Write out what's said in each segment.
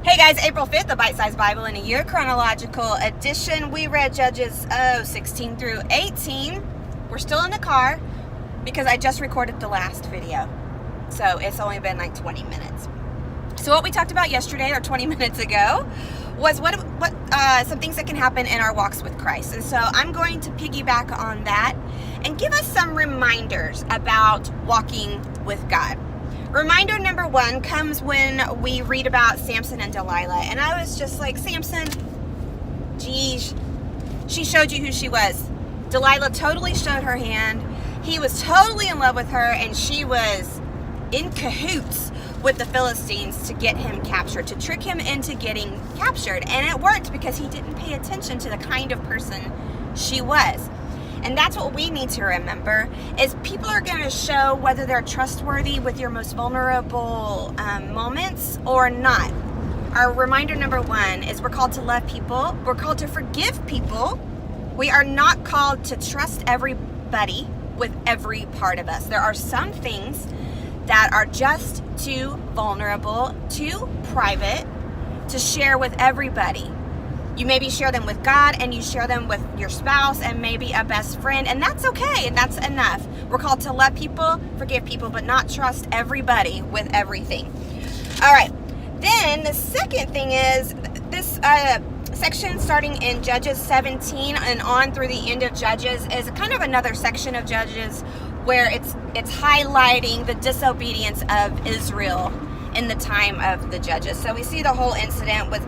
Hey guys, April 5th, the Bite Size Bible in a Year chronological edition. We read Judges 16 through 18. We're still in the car because I just recorded the last video. So it's only been like 20 minutes. So what we talked about yesterday or 20 minutes ago was what some things that can happen in our walks with Christ. And so I'm going to piggyback on that and give us some reminders about walking with God. Reminder number one comes when we read about Samson and Delilah. And I was just like, Samson, geez, she showed you who she was. Delilah totally showed her hand. He was totally in love with her, and she was in cahoots with the Philistines to get him captured, to trick him into getting captured. And it worked because he didn't pay attention to the kind of person she was. And that's what we need to remember, is people are going to show whether they're trustworthy with your most vulnerable moments or not. Our reminder number one is we're called to love people. We're called to forgive people. We are not called to trust everybody with every part of us. There are some things that are just too vulnerable, too private to share with everybody. You maybe share them with God, and you share them with your spouse and maybe a best friend, and that's okay, and that's enough. We're called to love people, forgive people, but not trust everybody with everything. All right, then the second thing is this section starting in Judges 17 and on through the end of Judges is kind of another section of Judges where it's highlighting the disobedience of Israel in the time of the Judges. So we see the whole incident with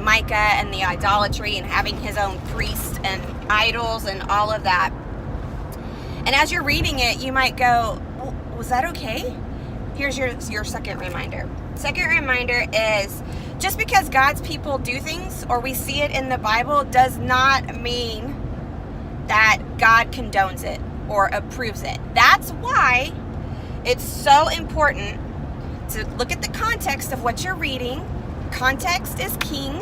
Micah and the idolatry and having his own priest and idols and all of that. And as you're reading it, you might go, well, was that okay? Here's your second reminder. Second reminder is just because God's people do things or we see it in the Bible does not mean that God condones it or approves it. That's why it's so important to look at the context of what you're reading. Context is king.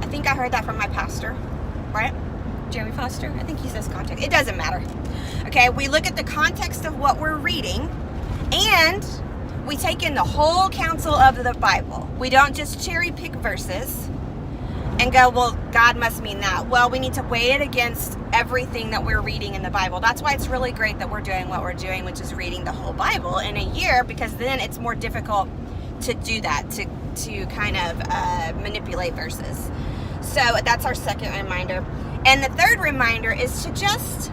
I think I heard that from my pastor, right? Jeremy Foster. I think he says context. It doesn't matter. Okay, we look at the context of what we're reading, and we take in the whole counsel of the Bible. We don't just cherry pick verses and go, well, God must mean that. Well, we need to weigh it against everything that we're reading in the Bible. That's why it's really great that we're doing what we're doing, which is reading the whole Bible in a year, because then it's more difficult to do that, to kind of manipulate verses. So that's our second reminder. And the third reminder is to just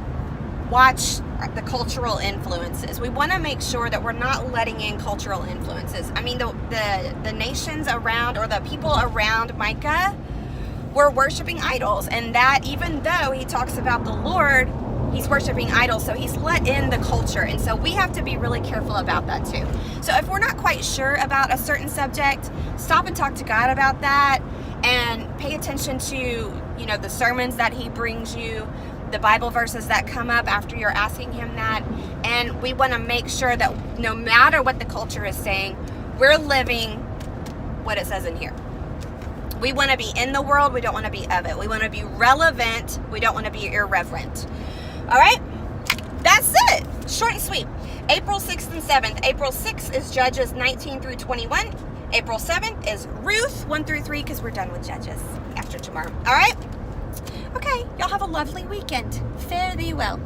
watch the cultural influences. We want to make sure that we're not letting in cultural influences. I mean, the nations around, or the people around Micah, were worshiping idols, and that even though he talks about the Lord, he's worshiping idols, so he's let in the culture, and so we have to be really careful about that too. So if we're not quite sure about a certain subject, stop and talk to God about that, and pay attention to, the sermons that he brings you, the Bible verses that come up after you're asking him that, and we want to make sure that no matter what the culture is saying, we're living what it says in here. We want to be in the world. We don't want to be of it. We want to be relevant. We don't want to be irreverent. All right? That's it. Short and sweet. April 6th and 7th. April 6th is Judges 19 through 21. April 7th is Ruth 1 through 3, because we're done with Judges after tomorrow. All right? Okay. Y'all have a lovely weekend. Fare thee well.